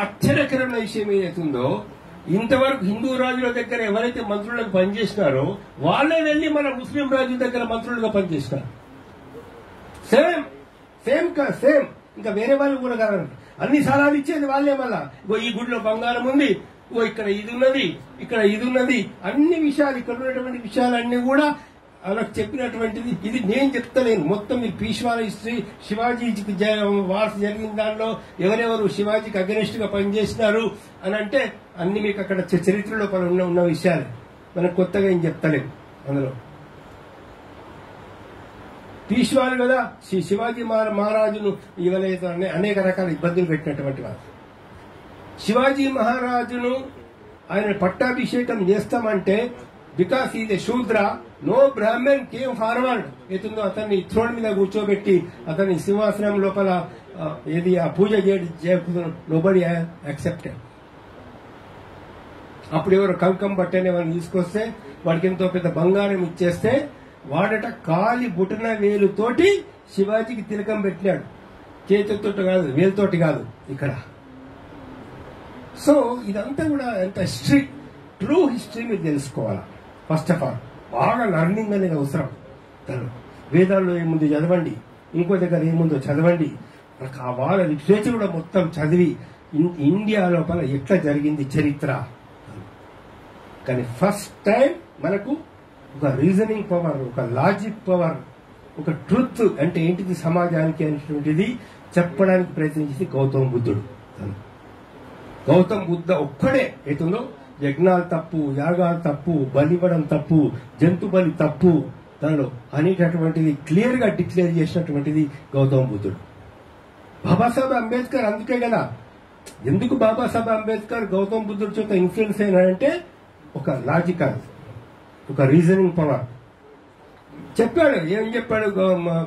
ఆశ్చర్యకరమైన విషయం ఏదైతుందో, ఇంతవరకు హిందూ రాజుల దగ్గర ఎవరైతే మంత్రులకు పనిచేసినారో వాళ్ళే వెళ్లి మన ముస్లిం రాజుల దగ్గర మంత్రులుగా పనిచేసినారు. సేమ్ సేమ్ సేమ్ ఇంకా వేరే వాళ్ళు కూడా కాదండి. అన్ని సలహాలు ఇచ్చేది వాళ్ళే. మళ్ళా ఈ గుడిలో బంగారం ఉంది, ఇక్కడ ఇది ఉన్నది, ఇక్కడ ఇది ఉన్నది, అన్ని విషయాలు ఇక్కడ ఉన్నటువంటి విషయాలన్నీ కూడా వాళ్ళకి చెప్పినటువంటిది. ఇది నేను చెప్తలేను, మొత్తం మీరు పీష్వాల హిస్టరీ, శివాజీకి వార్స్ జరిగిన దానిలో ఎవరెవరు శివాజీకి అగెనిస్ట్ గా పనిచేసినారు అని అంటే అన్ని మీకు అక్కడ చరిత్రలో ఉన్న విషయాలు. మనకు కొత్తగా ఏం చెప్తలేము. అందులో పీష్వాలు కదా శివాజీ మహారాజును ఇవలైతే అనేక రకాల ఇబ్బందులు పెట్టినటువంటి వారు. శివాజీ మహారాజును ఆయన పట్టాభిషేకం చేస్తామంటే బికాస్ ఈజ్ ఎ శూద్ర, నో బ్రాహ్మణ్ కేమ్ ఫార్వర్డ్. ఏతుందో అతన్ని థ్రోన్ మీద కూర్చోబెట్టి అతన్ని సింహాసనం లోపల ఏది ఆ పూజ చేయకుండా నోబడి యాక్సెప్టెడ్. అప్పుడు ఎవరు కంకం బట్టనే వాళ్ళని తీసుకొస్తే వాడికి ఎంతో పెద్ద బంగారం ఇచ్చేస్తే వాడట కాలి బుటన వేలుతోటి శివాజీకి తిలకం పెట్టినాడు. చేతితోటి కాదు, వేలుతోటి కాదు ఇక్కడ. సో ఇదంతా కూడా ఎంత హిస్టరీ, ట్రూ హిస్టరీ మీరు తెలుసుకోవాలా. ఫస్ట్ ఆఫ్ ఆల్ బాగా లర్నింగ్ అనేది అవసరం. వేదాల్లో ఏముంది చదవండి, ఇంకో దగ్గర ఏముందో చదవండి. వాళ్ళ లిటరేచర్ కూడా మొత్తం చదివి ఇండియా లోపల ఎట్లా జరిగింది చరిత్ర. కానీ ఫస్ట్ టైం మనకు ఒక రీజనింగ్ పవర్, ఒక లాజిక్ పవర్, ఒక ట్రూత్ అంటే ఏంటిది సమాజానికి అనేటువంటిది చెప్పడానికి ప్రయత్నించింది గౌతమ బుద్ధుడు. గౌతమ బుద్ధ ఒక్కడే ఏతుందో యజ్ఞాలు తప్పు, యాగాలు తప్పు, బలివ్వడం తప్పు, జంతు బలి తప్పు దానిలో అనేటటువంటిది క్లియర్ గా డిక్లేర్ చేసినటువంటిది గౌతమ బుద్ధుడు. బాబాసాహెబ్ అంబేద్కర్ అందుకే కదా, ఎందుకు బాబాసాహెబ్ అంబేద్కర్ గౌతమ బుద్ధుడి చేత ఇన్ఫ్లుయెన్స్ అయినాడంటే ఒక లాజికల్, ఒక రీజనింగ్ పవర్ చెప్పాడు. ఏం చెప్పాడు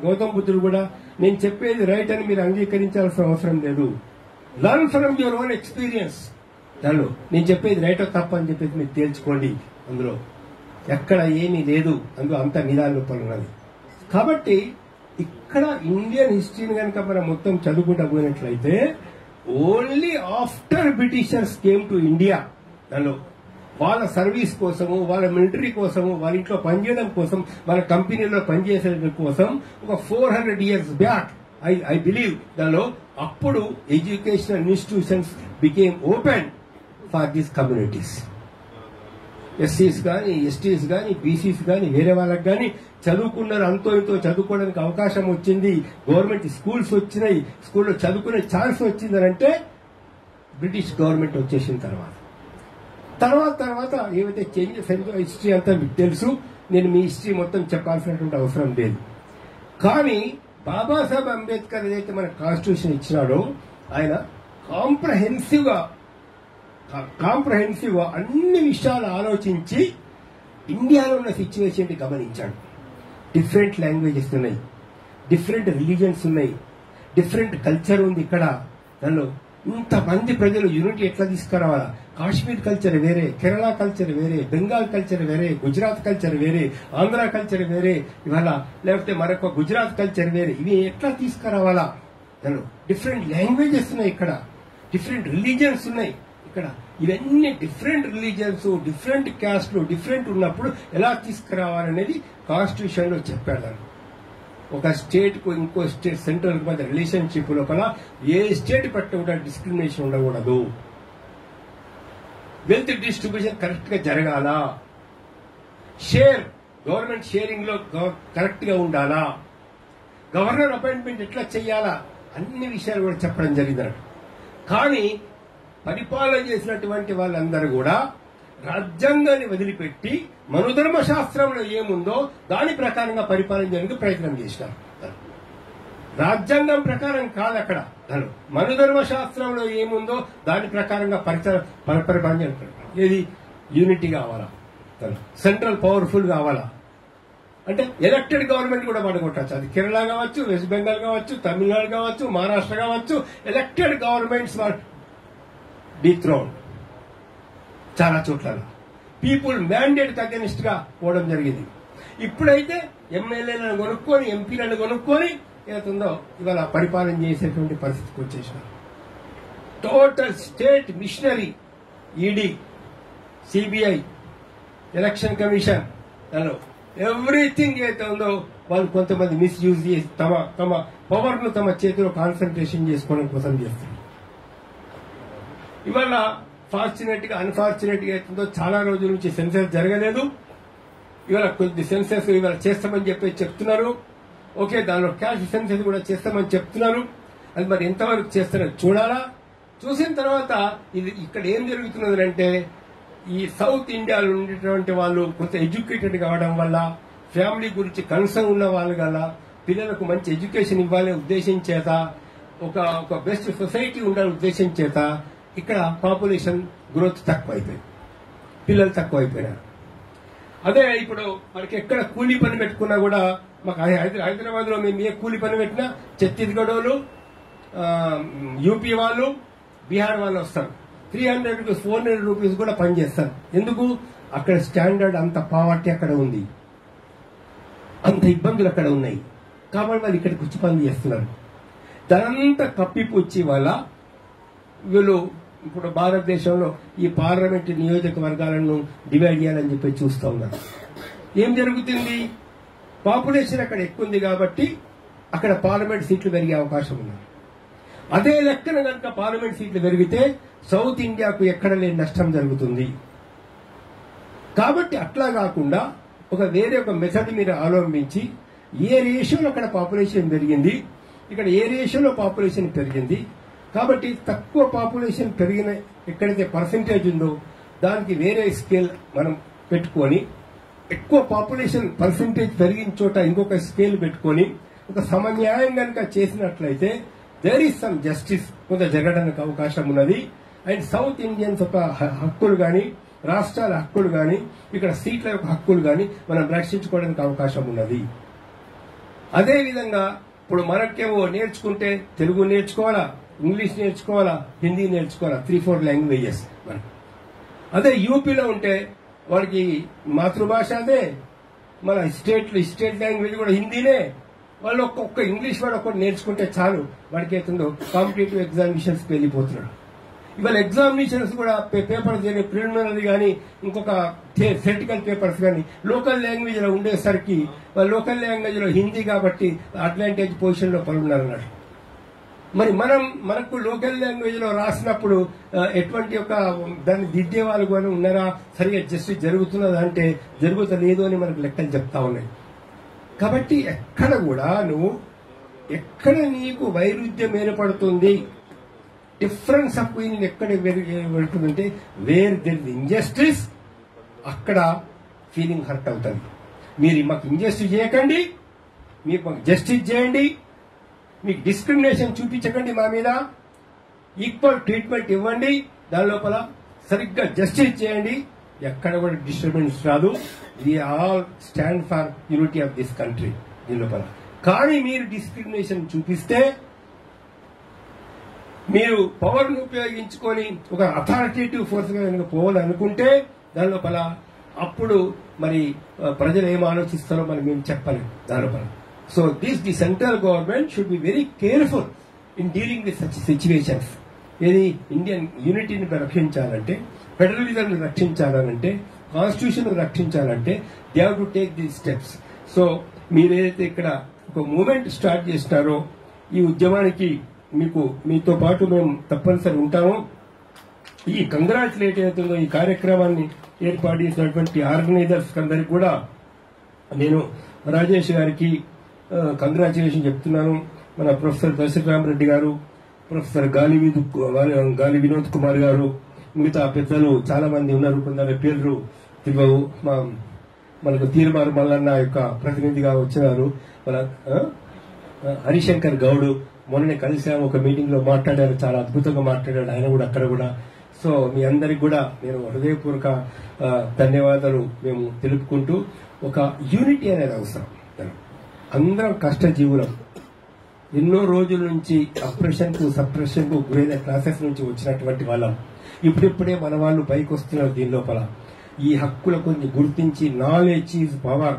గౌతమ బుద్ధుడు కూడా, నేను చెప్పేది రైట్ అని మీరు అంగీకరించాల్సిన అవసరం లేదు. Learn from your own experience. దానిలో నేను చెప్పేది రైట్ తప్ప అని చెప్పేసి మీరు తేల్చుకోండి. అందులో ఎక్కడ ఏమీ లేదు, అందులో అంత నిదాన లోపల ఉన్నది. కాబట్టి ఇక్కడ ఇండియన్ హిస్టరీని కనుక మనం మొత్తం చదువుకుంటూ పోయినట్లయితే only after Britishers came to India, దానిలో వాళ్ళ సర్వీస్ కోసము, వాళ్ళ మిలిటరీ కోసము, వాళ్ళ ఇంట్లో పనిచేయడం కోసం, వాళ్ళ కంపెనీలో పనిచేసే కోసం ఒక 400 years బ్యాక్ ఐ బిలీవ్ దానిలో అప్పుడు educational institutions became open for these communities. ఎస్సీస్ కానీ, ఎస్టీస్ కానీ, బీసీస్ కానీ, వేరే వాళ్ళకి కానీ చదువుకున్నారు. అంతో ఇంతో చదువుకోవడానికి అవకాశం వచ్చింది. గవర్నమెంట్ స్కూల్స్ వచ్చినాయి, స్కూల్లో చదువుకునే ఛాన్స్ వచ్చిందనంటే బ్రిటిష్ గవర్నమెంట్ వచ్చేసిన తర్వాత ఏవైతే చేంజెస్ అయిందో హిస్టరీ అంతా మీకు తెలుసు. నేను మీ హిస్టరీ మొత్తం చెప్పాల్సినటువంటి అవసరం లేదు. కానీ బాబాసాహెబ్ అంబేద్కర్ ఏదైతే మన కాన్స్టిట్యూషన్ ఇచ్చినాడో ఆయన కాంప్రహెన్సివ్ గా అన్ని విషయాలు ఆలోచించి ఇండియాలో ఉన్న సిచ్యువేషన్ గమనించాడు. డిఫరెంట్ లాంగ్వేజెస్ ఉన్నాయి, డిఫరెంట్ రిలీజియన్స్ ఉన్నాయి, డిఫరెంట్ కల్చర్ ఉంది ఇక్కడ. దానిలో ఇంతమంది ప్రజలు యూనిటీ ఎట్లా తీసుకురావాలా? కాశ్మీర్ కల్చర్ వేరే, కేరళ కల్చర్ వేరే, బెంగాల్ కల్చర్ వేరే, గుజరాత్ కల్చర్ వేరే, ఆంధ్ర కల్చర్ వేరే, ఇవాళ లేకపోతే మరొక గుజరాత్ కల్చర్ వేరే, ఇవి ఎట్లా తీసుకురావాలా? దానిలో డిఫరెంట్ లాంగ్వేజెస్ ఉన్నాయి ఇక్కడ, డిఫరెంట్ రిలీజియన్స్ ఉన్నాయి ఇక్కడ. ఇవన్నీ డిఫరెంట్ రిలీజియన్స్, డిఫరెంట్ క్యాస్ట్లు, డిఫరెంట్ ఉన్నప్పుడు ఎలా తీసుకురావాలనేది కాన్స్టిట్యూషన్ లో చెప్పాడు. ఒక స్టేట్ కు ఇంకో స్టేట్ సెంట్రల్ మధ్య రిలేషన్షిప్ లోపల ఏ స్టేట్ పట్ల కూడా డిస్క్రిమినేషన్ ఉండకూడదు. వెల్త్ డిస్ట్రిబ్యూషన్ కరెక్ట్ గా జరగాల, గవర్నమెంట్ షేరింగ్ లో కరెక్ట్ గా ఉండాలా, గవర్నర్ అపాయింట్మెంట్ ఎట్లా చేయాలా, అన్ని విషయాలు కూడా చెప్పడం జరిగింది. కానీ పరిపాలన చేసినటువంటి వాళ్ళందరూ కూడా రాజ్యాంగాన్ని వదిలిపెట్టి మనుధర్మ శాస్త్రంలో ఏముందో దాని ప్రకారంగా పరిపాలన చేయడానికి ప్రయత్నం చేసినారు. రాజ్యాంగం ప్రకారం కాదు అక్కడ, మనుధర్మ శాస్త్రంలో ఏముందో దాని ప్రకారంగా పరిపాలన చేయాలి. ఏది యూనిటీ కావాలా, సెంట్రల్ పవర్ఫుల్ కావాలా అంటే ఎలక్టెడ్ గవర్నమెంట్ కూడా పడగొట్టచ్చు. అది కేరళ కావచ్చు, వెస్ట్ బెంగాల్ కావచ్చు, తమిళనాడు కావచ్చు, మహారాష్ట్ర కావచ్చు. ఎలక్టెడ్ గవర్నమెంట్స్ డిథ్రోన్ చాలా చోట్ల పీపుల్ మ్యాండేట్ అగెనిస్ట్ గా పోవడం జరిగింది. ఇప్పుడైతే ఎమ్మెల్యేలను కొనుక్కొని, ఎంపీలను కొనుక్కొని ఏదైతుందో ఇవాళ పరిపాలన చేసేటువంటి పరిస్థితికి వచ్చేసినారు. Total state machinery, ED, CBI, election commission, దానిలో ఎవ్రీథింగ్ ఏదైతే ఉందో వాళ్ళు కొంతమంది మిస్యూజ్ చేసి తమ పవర్ ను తమ చేతిలో కాన్సన్ట్రేషన్ చేసుకోవడం కోసం చేస్తారు. ఇవాళ ఫార్చునేట్ గా అన్ఫార్చునేట్ గా అవుతుందో చాలా రోజుల నుంచి సెన్సస్ జరగలేదు. ఇవాళ కొద్ది సెన్సస్ ఇవాళ చేస్తామని చెప్పి చెప్తున్నారు. ఓకే, దానిలో క్యాష్ సెన్సస్ కూడా చేస్తామని చెప్తున్నారు. అది మరి ఎంతవరకు చేస్తారో చూడాలా. చూసిన తర్వాత ఇది ఇక్కడ ఏం జరుగుతున్నది అంటే, ఈ సౌత్ ఇండియాలో ఉండేటువంటి వాళ్ళు కొంత ఎడ్యుకేటెడ్ కావడం వల్ల, ఫ్యామిలీ గురించి కన్సర్న్ ఉన్న వాళ్ళు గల, పిల్లలకు మంచి ఎడ్యుకేషన్ ఇవ్వాలనే ఉద్దేశం చేత, ఒక బెస్ట్ సొసైటీ ఉండాలనే ఉద్దేశం చేత ఇక్కడ పాపులేషన్ గ్రోత్ తక్కువైపోయింది, పిల్లలు తక్కువైపోయినారు. అదే ఇప్పుడు మనకి ఎక్కడ కూలీ పని పెట్టుకున్నా కూడా, మాకు హైదరాబాద్ లో మేము ఏ కూలీ పని పెట్టినా ఛత్తీస్గఢ్ వాళ్ళు, యూపీ వాళ్ళు, బీహార్ వాళ్ళు వస్తారు. 300 రూపీస్ 400 రూపీస్ కూడా పనిచేస్తారు. ఎందుకు? అక్కడ స్టాండర్డ్ అంత పావర్టీ అక్కడ ఉంది, అంత ఇబ్బందులు అక్కడ ఉన్నాయి. కాబట్టి వాళ్ళు ఇక్కడికి వచ్చి పని చేస్తున్నారు. దానంతా కప్పిపుచ్చి వాళ్ళ వీళ్ళు ఇప్పుడు భారతదేశంలో ఈ పార్లమెంట్ నియోజకవర్గాలను డివైడ్ చేయాలని చెప్పి చూస్తూ ఉన్నారు. ఏం జరుగుతుంది? పాపులేషన్ అక్కడ ఎక్కువ ఉంది కాబట్టి అక్కడ పార్లమెంట్ సీట్లు పెరిగే అవకాశం ఉంది. అదే లెక్కన కనుక పార్లమెంట్ సీట్లు పెరిగితే సౌత్ ఇండియాకు ఎక్కడ లేని నష్టం జరుగుతుంది. కాబట్టి అట్లా కాకుండా వేరే ఒక మెథడ్ మీరు అవలంబించి, ఏ రేషియోలో అక్కడ పాపులేషన్ పెరిగింది, ఇక్కడ ఏ రేషియోలో పాపులేషన్ పెరిగింది, కాబట్టి తక్కువ పాపులేషన్ పెరిగిన ఎక్కడైతే పర్సెంటేజ్ ఉందో దానికి వేరే స్కేల్ మనం పెట్టుకొని, ఎక్కువ పాపులేషన్ పర్సెంటేజ్ పెరిగిన చోట ఇంకొక స్కేల్ పెట్టుకొని ఒక సమన్యాయం కనుక చేసినట్లయితే దేర్ ఈస్ సమ్ జస్టిస్ కొంత జరగడానికి అవకాశం ఉన్నది. అండ్ సౌత్ ఇండియన్స్ యొక్క హక్కులు గాని, రాష్ట్రాల హక్కులు గాని, ఇక్కడ సీట్ల యొక్క హక్కులు గాని మనం రక్షించుకోవడానికి అవకాశం ఉన్నది. అదేవిధంగా ఇప్పుడు మనకేమో నేర్చుకుంటే తెలుగు నేర్చుకోవాలా, ఇంగ్లీష్ నేర్చుకోవాలా, హిందీ నేర్చుకోవాలా, 3-4 లాంగ్వేజెస్ మనకి. అదే యూపీలో ఉంటే వాడికి మాతృభాష అదే, మన స్టేట్ లాంగ్వేజ్ కూడా హిందీనే. వాళ్ళు ఒక్క ఇంగ్లీష్ వాడు ఒక్కటి నేర్చుకుంటే చాలు, వాడికి అవుతుందో కాంపిటేటివ్ ఎగ్జామినేషన్స్ వెళ్ళిపోతున్నాడు. ఇవాళ ఎగ్జామినేషన్స్ కూడా పేపర్స్ ప్రిలిమినరీ కానీ ఇంకొక థియరిటికల్ పేపర్స్ కానీ లోకల్ లాంగ్వేజ్ లో ఉండేసరికి వాళ్ళు లోకల్ లాంగ్వేజ్ లో హిందీ కాబట్టి అడ్వాంటేజ్ పొజిషన్ లో పలున్నారు అన్నట్టు. మరి మనకు లోకల్ లాంగ్వేజ్ లో రాసినప్పుడు ఎటువంటి దాన్ని దిద్దే వాళ్ళు కానీ ఉన్నారా, సరిగా జస్టిస్ జరుగుతున్నదా అంటే జరుగుతలేదు అని మనకు లెక్కలు చెప్తా ఉన్నాయి. కాబట్టి ఎక్కడ నీకు వైరుధ్యం ఏర్పడుతుంది, డిఫరెన్స్ ఆఫ్ ఒపీనియన్ ఎక్కడ పెడుతుందంటే, వేర్ దెర్ ఇస్ ఇంజస్టిస్ అక్కడ ఫీలింగ్ హర్ట్ అవుతుంది. మీరు మాకు ఇంజస్టిస్ చేయకండి, మీరు మాకు జస్టిస్ చేయండి, మీకు డిస్క్రిమినేషన్ చూపించకండి, మా మీద ఈక్వల్ ట్రీట్మెంట్ ఇవ్వండి, దాని లోపల సరిగ్గా జస్టిస్ చేయండి, ఎక్కడ కూడా డిస్టర్బెన్స్ రాదు. We all stand for unity of this country దీని లోపల. కానీ మీరు డిస్క్రిమినేషన్ చూపిస్తే, మీరు పవర్ ను ఉపయోగించుకొని ఒక అథారిటేటివ్ ఫోర్స్ గా పోవాలనుకుంటే దాని లోపల అప్పుడు మరి ప్రజలు ఏం ఆలోచిస్తారో మరి మేము చెప్పలేము దాని లోపల. So the central government should be very careful in dealing with such situations. ఏది ఇండియన్ యూనిటీని రక్షించాలంటే, ఫెడరలిజం రక్షించాలంటే, కాన్స్టిట్యూషన్ రక్షించాలంటే they have to take these steps. So మీరేదైతే ఇక్కడ ఒక మూవ్మెంట్ స్టార్ట్ చేసినారో ఈ ఉద్యమానికి మీతో పాటు మేము తప్పనిసరి ఉంటాము. ఈ కంగ్రాచులేట్ అవుతుందో ఈ కార్యక్రమాన్ని ఏర్పాటు చేసినటువంటి ఆర్గనైజర్స్ అందరికి కూడా నేను రాజేష్ గారికి కంగ్రాచులేషన్ చెప్తున్నాను. మన ప్రొఫెసర్ దశరామరెడ్డి గారు, ప్రొఫెసర్ గాలి వినోద్ కుమార్ గారు, మిగతా పెద్దలు చాలా మంది ఉన్నారు. కొందరి పేర్లు తెలియవు. మనకు తీర్మారు మల్లన్న యొక్క ప్రతినిధిగా వచ్చినారు. మన హరిశంకర్ గౌడ్ మొన్ననే కలిసాము, ఒక మీటింగ్ లో మాట్లాడారు, చాలా అద్భుతంగా మాట్లాడాడు ఆయన కూడా అక్కడ కూడా. సో మీ అందరికి కూడా నేను హృదయపూర్వక ధన్యవాదాలు మేము తెలుపుకుంటూ, ఒక యూనిటీ అనేది అవసరం. అందరం కష్టజీవులం, ఎన్నో రోజుల నుంచి అప్రెషన్ కు సప్రెషన్ కు గురైన క్లాసెస్ నుంచి వచ్చినటువంటి వాళ్ళం. ఇప్పుడిప్పుడే మన వాళ్ళు పైకి వస్తున్నారు. దీని లోపల ఈ హక్కుల కొన్ని గుర్తించి, నాలెడ్జ్ ఈజ్ పవర్,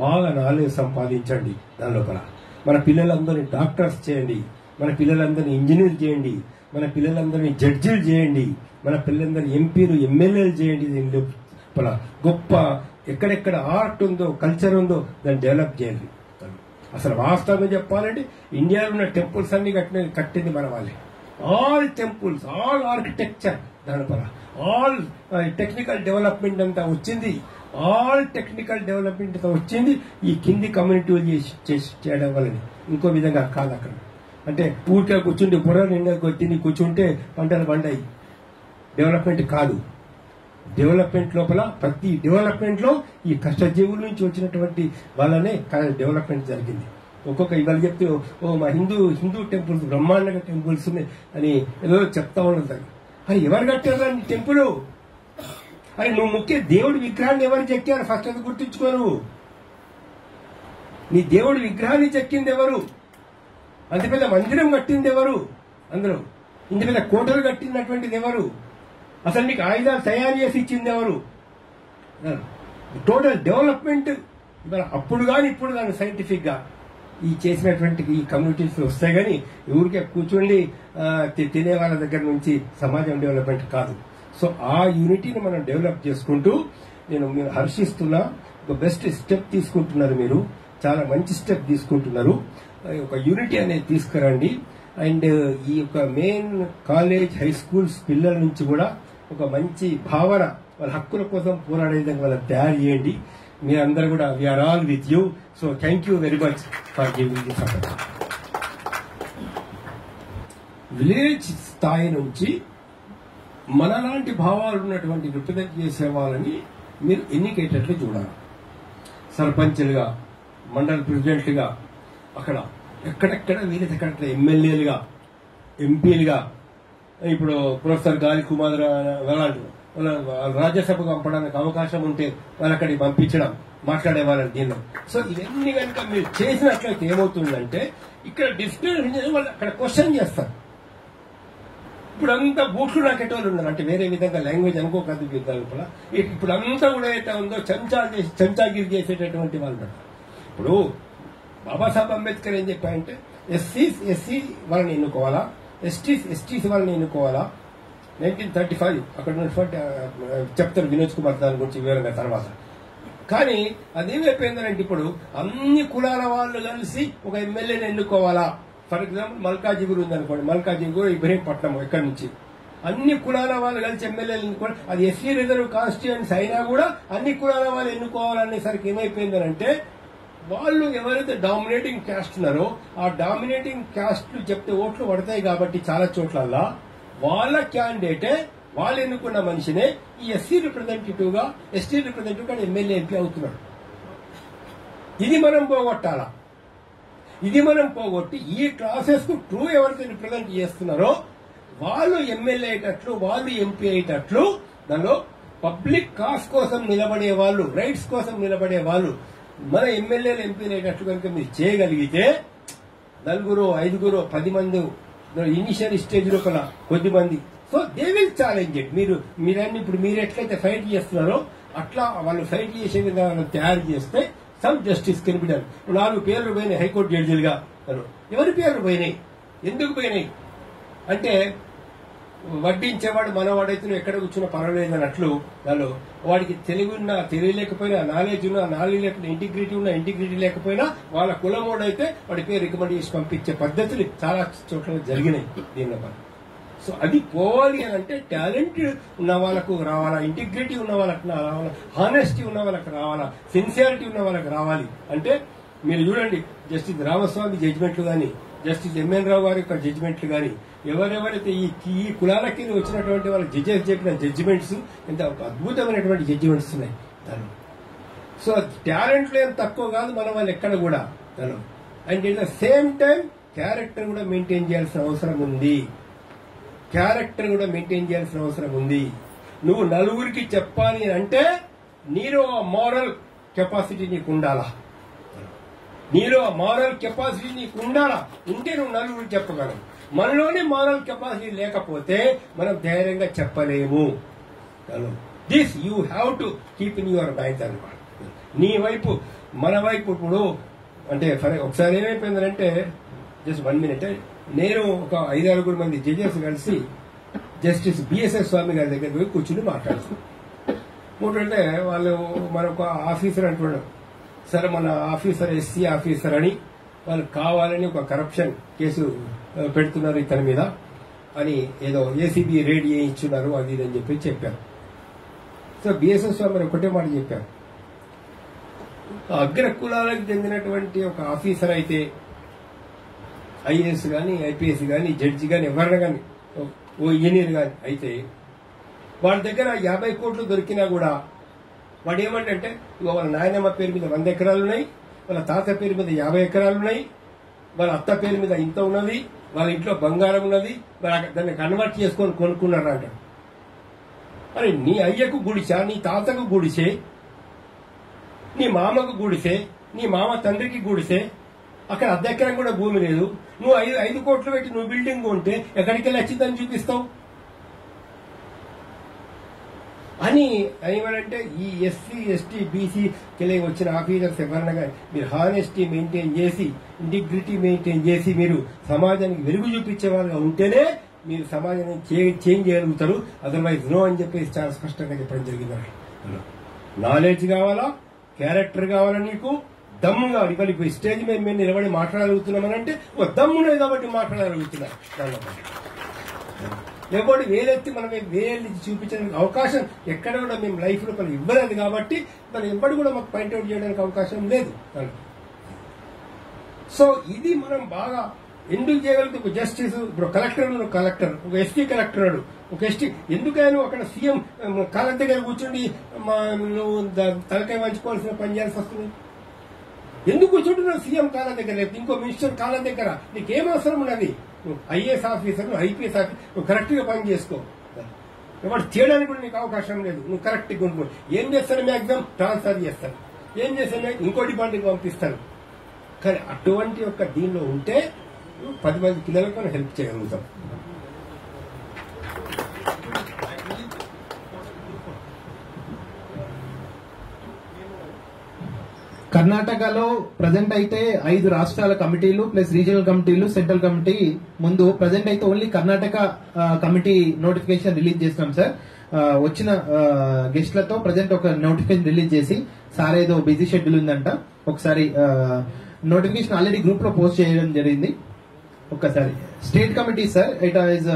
బాగా నాలెడ్జ్ సంపాదించండి. దాని లోపల మన పిల్లలందరినీ డాక్టర్స్ చేయండి, మన పిల్లలందరినీ ఇంజనీర్ చేయండి, మన పిల్లలందరినీ జడ్జిలు చేయండి, మన పిల్లలందరినీ ఎంపీలు ఎమ్మెల్యేలు చేయండి. దీనిలో గొప్ప ఎక్కడెక్కడ ఆర్ట్ ఉందో కల్చర్ ఉందో దాన్ని డెవలప్ చేయండి. అసలు వాస్తవంగా చెప్పాలంటే ఇండియాలో ఉన్న టెంపుల్స్ అన్ని కట్టింది మన వాళ్ళే. ఆల్ టెంపుల్స్, ఆల్ ఆర్కిటెక్చర్ దానిపర, ఆల్ టెక్నికల్ డెవలప్మెంట్ అంతా వచ్చింది. ఆల్ టెక్నికల్ డెవలప్మెంట్ అంతా వచ్చింది ఈ కింది కమ్యూనిటీలు చేయడం వల్ల. ఇంకో విధంగా కాదు. అక్కడ అంటే ఊరికే కూర్చుంటే బుర్ర నిండా తిని కూర్చుంటే పంటలు పండాయి. డెవలప్మెంట్ కాదు. డెవలప్మెంట్ లోపల ప్రతి డెవలప్మెంట్ లో ఈ కష్టజీవుల నుంచి వచ్చినటువంటి వాళ్ళనే డెవలప్మెంట్ జరిగింది. ఒక్కొక్క ఇవాళ చెప్తే మా హిందూ టెంపుల్స్ బ్రహ్మాండంగా టెంపుల్స్ ఉన్నాయి అని ఏదో చెప్తా ఉండదు. అది ఎవరు కట్టారు నీ టెంపుల్? అది నువ్వు ముఖ్య దేవుడి విగ్రహాన్ని ఎవరు చెక్కారు? ఫస్ట్ అది గుర్తుంచుకోరు. నీ దేవుడి విగ్రహాన్ని చెక్కింది ఎవరు? అంత పెద్ద మందిరం కట్టింది ఎవరు? అందరూ ఇంత పెద్ద కోటలు కట్టినటువంటిది ఎవరు? అసలు నీకు ఆయుధాలు తయారు చేసి ఇచ్చింది ఎవరు? టోటల్ డెవలప్మెంట్ అప్పుడు కానీ ఇప్పుడు కానీ సైంటిఫిక్ గా ఈ చేసినటువంటి ఈ కమ్యూనిటీస్ వస్తాయి. కానీ ఊరికే కూర్చోండి తినే వాళ్ళ దగ్గర నుంచి సమాజం డెవలప్మెంట్ కాదు. సో ఆ యూనిటీని మనం డెవలప్ చేసుకుంటూ మీరు హర్షిస్తున్నా. ఒక బెస్ట్ స్టెప్ తీసుకుంటున్నారు, మీరు చాలా మంచి స్టెప్ తీసుకుంటున్నారు. ఒక యూనిటీ అనేది తీసుకురండి. అండ్ ఈ యొక్క మెయిన్ కాలేజ్ హై స్కూల్స్ పిల్లల నుంచి కూడా ఒక మంచి భావన, వాళ్ళ హక్కుల కోసం పోరాడే విధంగా వాళ్ళని తయారు చేయండి. మీరందరూ కూడా we are all with you. So thank you very much for giving this opportunity. Village స్థాయి నుంచి మనలాంటి భావాలు ఉన్నటువంటి రిప్రజెంట్ చేసే వాళ్ళని మీరు ఎన్నికేటట్లు చూడాలి. సర్పంచ్లుగా, మండల ప్రెసిడెంట్లుగా, అక్కడ ఎక్కడెక్కడ వీలైతే అక్కడ ఎమ్మెల్యేలుగా, ఎంపీలుగా, ఇప్పుడు ప్రొఫెసర్ గాలి కుమార్ అలాంటి రాజ్యసభకు పంపడానికి అవకాశం ఉంటే వాళ్ళు అక్కడికి పంపించడం, మాట్లాడే వాళ్ళని దీనిలో. సో ఇవన్నీ కనుక మీరు చేసినట్లయితే ఏమవుతుందంటే ఇక్కడ డిస్క్రిమినేషన్ వాళ్ళు అక్కడ క్వశ్చన్ చేస్తారు. ఇప్పుడు అంతా బూట్లు నాకేటోళ్ళు ఉన్నారు, అంటే వేరే విధంగా లాంగ్వేజ్ అనుకోకదు. ఇప్పుడు అంతా కూడా అయితే ఉందో చెంచాగిరి చేసేటటువంటి వాళ్ళు. ఇప్పుడు బాబాసాహెబ్ అంబేద్కర్ ఏం చెప్పారంటే ఎస్సీ వాళ్ళని ఎన్నుకోవాలా, ఎస్టీస్ వాళ్ళని ఎన్నుకోవాలా. 1935 అక్కడ చెప్తారు వినోద్ కుమార్ దాని గురించి వివరంగా తర్వాత. కానీ అదేమైపోయిందంటే ఇప్పుడు అన్ని కులాల వాళ్ళు కలిసి ఒక ఎమ్మెల్యేని ఎన్నుకోవాలా. ఫర్ ఎగ్జాంపుల్ మల్కాజిగురు ఉందనుకోండి, మల్కాజిగురు ఇబ్రహీంపట్నం ఎక్కడి నుంచి అన్ని కులాల వాళ్ళు కలిసి ఎమ్మెల్యేలు ఎన్నుకోవాలి. అది ఎస్సీ రిజర్వ్ కాన్స్టిట్యూయెన్సీ అయినా కూడా అన్ని కులాల వాళ్ళు ఎన్నుకోవాలనేసరికి ఏమైపోయిందనంటే వాళ్ళు ఎవరైతే డామినేటింగ్ క్యాస్ట్ ఉన్నారో ఆ డామినేటింగ్ క్యాస్ట్లు చెప్తే ఓట్లు పడతాయి కాబట్టి చాలా చోట్లల్లా వాళ్ళ క్యాండిడేటే వాళ్ళు ఎన్నుకున్న మనిషినే ఈ ఎస్సీ రిప్రజెంటేటివ్ గా, ఎస్టీ రిప్రజెంటేటివ్ గా ఎమ్మెల్యే ఎంపీ అవుతున్నాడు. ఇది మనం పోగొట్టాలా. ఇది మనం పోగొట్టి ఈ క్లాసెస్ కు ట్రూ ఎవరైతే రిప్రజెంట్ చేస్తున్నారో వాళ్ళు ఎమ్మెల్యే అయ్యేటట్లు, వాళ్ళు ఎంపీ అయ్యేటట్లు, దానిలో పబ్లిక్ కాస్ కోసం నిలబడే వాళ్ళు, రైట్స్ కోసం నిలబడే వాళ్ళు మన ఎమ్మెల్యేలు ఎంపీలు అయ్యేటట్లు కనుక మీరు చేయగలిగితే 4, 5, 10 మంది ఇనిషియల్ స్టేజ్ లోపల కొద్ది మంది, so they will challenge it. మీరన్నీ ఇప్పుడు మీరు ఎట్లయితే ఫైట్ చేస్తున్నారో అట్లా వాళ్ళు ఫైట్ చేసే విధానం తయారు చేస్తే some justice can be done. 4 పేర్లు పోయినాయి హైకోర్టు జడ్జిలుగా. ఎవరి పేర్లు పోయినాయి? ఎందుకు పోయినాయి అంటే వడ్డించేవాడు మనవాడైతే ఎక్కడ కూర్చున్నా పర్వాలేదు అన్నట్లు వాళ్ళు వాడికి తెలియలేకపోయినా, నాలెడ్జ్ ఉన్నా నాలెడ్జ్ లేకపోయినా, ఇంటిగ్రిటీ లేకపోయినా వాళ్ళ కులమోడైతే వాడి పేరు రికమెండ్ చేసి పంపించే పద్ధతులు చాలా చోట్ల జరిగినాయి దీనిలో. సో అది పోవాలి అని అంటే టాలెంట్ ఉన్న వాళ్ళకు రావాలా, ఇంటిగ్రిటీ ఉన్న వాళ్ళకి రావాలా, హానెస్టీ ఉన్న వాళ్ళకి రావాలా, సిన్సియారిటీ ఉన్న వాళ్ళకి రావాలి. అంటే మీరు చూడండి జస్టిస్ రామస్వామి జడ్జిమెంట్లు కానీ, జస్టిస్ ఎంఎన్ రావు గారి యొక్క జడ్జిమెంట్లు కానీ, ఎవరెవరైతే ఈ కులాలకి వచ్చినటువంటి వాళ్ళ జడ్జెస్ చెప్పిన జడ్జిమెంట్స్ ఎంత అద్భుతమైనటువంటి జడ్జిమెంట్స్ ఉన్నాయి దానిలో. సో టాలెంట్లు ఏం తక్కువ కాదు మన వాళ్ళు ఎక్కడ కూడా దానిలో. And it the same time character కూడా మెయింటైన్ చేయాల్సిన అవసరం ఉంది. నువ్వు నలుగురికి చెప్పాలి అంటే నీలో మారల్ కెపాసిటీ నీకు ఉండాలా. ఉంటే నువ్వు నలుగురికి చెప్పగలవు. మనలోనే మారల్ కెపాసిటీ లేకపోతే మనం ధైర్యంగా చెప్పలేము. This you have to keep in your mind అన్నమాట. నీ వైపు మన వైపు ఇప్పుడు అంటే ఒకసారి ఏమైపోయిందంటే జస్ట్ 1 minute నేను ఒక 5-6 మంది జడ్జెస్ కలిసి జస్టిస్ బిఎస్ఎస్ స్వామి గారి దగ్గర పోయి కూర్చుని మాట్లాడుతున్నాం. ఏంటంటే వాళ్ళు మనొక ఆఫీసర్ అంటున్నారు, సరే మన ఆఫీసర్ ఎస్సీ ఆఫీసర్ అని వాళ్ళు కావాలని ఒక కరప్షన్ కేసు పెడుతున్నారు ఇతని మీద అని ఏదో ఏసీబీ రేడ్ చేయించున్నారు అది ఇది అని చెప్పారు. సో బిఎస్ఎస్ స్వామి ఒకటే మాట చెప్పారు, అగ్ర కులాలకు చెందినటువంటి ఒక ఆఫీసర్ అయితే ఐఏఎస్ గాని ఐపీఎస్ గాని జడ్జి గాని ఎవరైనా గాని ఓ ఇంజనీర్ గాని అయితే వాడి దగ్గర 50 కోట్లు దొరికినా కూడా వాడు ఏమంటే వాళ్ళ నాయనమ్మ పేరు మీద 100 ఎకరాలున్నాయి, వాళ్ళ తాత పేరు మీద 50 ఎకరాలున్నాయి, వాళ్ళ అత్త పేరు మీద ఇంత ఉన్నది, వాళ్ళ ఇంట్లో బంగారం ఉన్నది, దాన్ని కన్వర్ట్ చేసుకొని కొనుక్కున్నారంట. మరి నీ అయ్యకు గుడిసా, నీ తాతకు గుడిసే, నీ మామకు గుడిసే, నీ మామ తండ్రికి గుడిసే, అక్కడ అర్ధ ఎకరం కూడా భూమి లేదు, నువ్వు 5 కోట్లు పెట్టి నువ్వు బిల్డింగ్ కొంటే ఎక్కడికి వెళ్ళి వచ్చిందని చూపిస్తావు అని ఏమనంటే ఈ ఎస్సీ ఎస్టీ బీసీ కిలే వచ్చిన ఆఫీసర్స్ ఎవరైనా మీరు హానెస్టీ మెయింటైన్ చేసి ఇంటిగ్రిటీ మెయింటైన్ చేసి మీరు సమాజానికి వెలుగు చూపించే వాళ్ళగా ఉంటేనే మీరు సమాజాన్ని చేంజ్ చేయగలుగుతారు. అదర్వైజ్ నో అని చెప్పేసి చాలా స్పష్టంగా చెప్పడం జరిగింది. నాలెడ్జ్ కావాలా, క్యారెక్టర్ కావాలా, నీకు దమ్ము కావాలి. ఇవాళ ఇప్పుడు స్టేజ్ మీద మేము నిలబడి మాట్లాడగలుగుతున్నామనంటే ఒక దమ్మునే కాబట్టి మాట్లాడగలుగుతున్నారు. లేకపోతే వేలెత్తి మనం వేలు చూపించడానికి అవకాశం ఎక్కడ కూడా మేము లైఫ్ లో మనం ఇవ్వలేదు కాబట్టి మనం ఎప్పటి కూడా మాకు పాయింట్అవుట్ చేయడానికి అవకాశం లేదు. సో ఇది మనం బాగా ఎందుకు చేయగలిగితే ఒక జస్టిస్ ఇప్పుడు కలెక్టర్ ఒక ఎస్టీ కలెక్టర్ నాడు ఒక ఎస్టీ ఎందుకైనా అక్కడ సీఎం కాళ్ళ దగ్గర కూర్చుండి నువ్వు తలకాయ వంచుకోవాల్సిన పని చేయాల్సి వస్తుంది. ఎందుకు కూర్చుంటున్నావు సీఎం కాళ్ళ దగ్గర, లేదు ఇంకో మినిస్టర్ కాళ్ళ దగ్గర? నీకేం అవసరం ఉన్నది? నువ్వు ఐఏఎస్ ఆఫీసర్, నువ్వు ఐపీఎస్ ఆఫీసర్, నువ్వు కరెక్ట్ గా పని చేసుకో. ఎవరు చేయడానికి కూడా నీకు అవకాశం లేదు. నువ్వు కరెక్ట్ గా ఉంటున్నావు. ఏం చేస్తాను మ్యాక్సిమం ట్రాన్స్ఫర్ చేస్తాను, ఏం చేస్తాను ఇంకో డిపార్ట్మెంట్కి పంపిస్తాను. కానీ అటువంటి ఒక దీనిలో ఉంటే 10 మంది పిల్లలకు మనం హెల్ప్ చేయగలుగుతాం. కర్ణాటకలో ప్రజెంట్ అయితే 5 రాష్ట్రాల కమిటీలు ప్లస్ రీజనల్ కమిటీలు సెంట్రల్ కమిటీ ముందు ప్రజెంట్ అయితే only Karnataka committee notification release చేస్తున్నాం సార్. వచ్చిన గెస్ట్లతో ప్రజెంట్ ఒక నోటిఫికేషన్ రిలీజ్ చేసి, సార్ ఏదో బిజీ షెడ్యూల్ ఉందంట, ఒకసారి నోటిఫికేషన్ ఆల్రెడీ గ్రూప్ లో పోస్ట్ చేయడం జరిగింది. ఒక్కసారి state committee sir, it is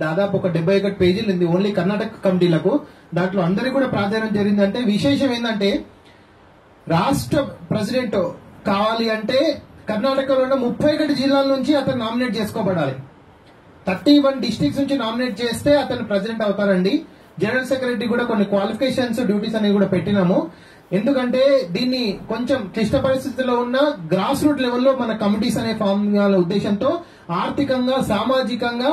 దాదాపు ఒక 71 పేజీలు ఉంది ఓన్లీ కర్ణాటక కమిటీలకు. దాంట్లో అందరికీ కూడా ప్రాధాన్యం జరిగిందంటే విశేషం ఏంటంటే రాష్ట్ర ప్రెసిడెంట్ కావాలి అంటే కర్ణాటకలో ఉన్న 31 జిల్లాల నుంచి అతను నామినేట్ చేసుకోబడాలి. 31 డిస్ట్రిక్ట్స్ నుంచి నామినేట్ చేస్తే అతను ప్రెసిడెంట్ అవుతారండి. జనరల్ సెక్రటరీ కూడా కొన్ని క్వాలిఫికేషన్స్ డ్యూటీస్ అనేవి కూడా పెట్టినాము. ఎందుకంటే దీన్ని కొంచెం క్లిష్ట పరిస్థితుల్లో ఉన్న గ్రాస్ రూట్ లెవెల్లో మన కమిటీస్ అనే ఫామ్ ఉద్దేశంతో ఆర్థికంగా సామాజికంగా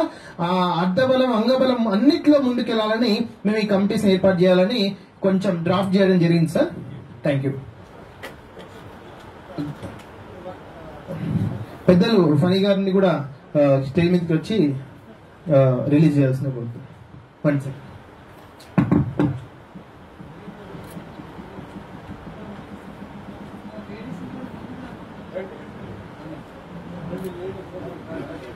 అర్ధబలం అంగబలం అన్నిట్లో ముందుకెళ్లాలని మేము ఈ కమిటీస్ ఏర్పాటు చేయాలని కొంచెం డ్రాఫ్ట్ చేయడం జరిగింది సార్. Thank you. పెద్దలు ఫనీ గారిని కూడా స్టేజ్ మీదకి వచ్చి రిలీజ్ చేయాల్సిన కోరుతున్నాను. 1 సెకండ్. Thank you.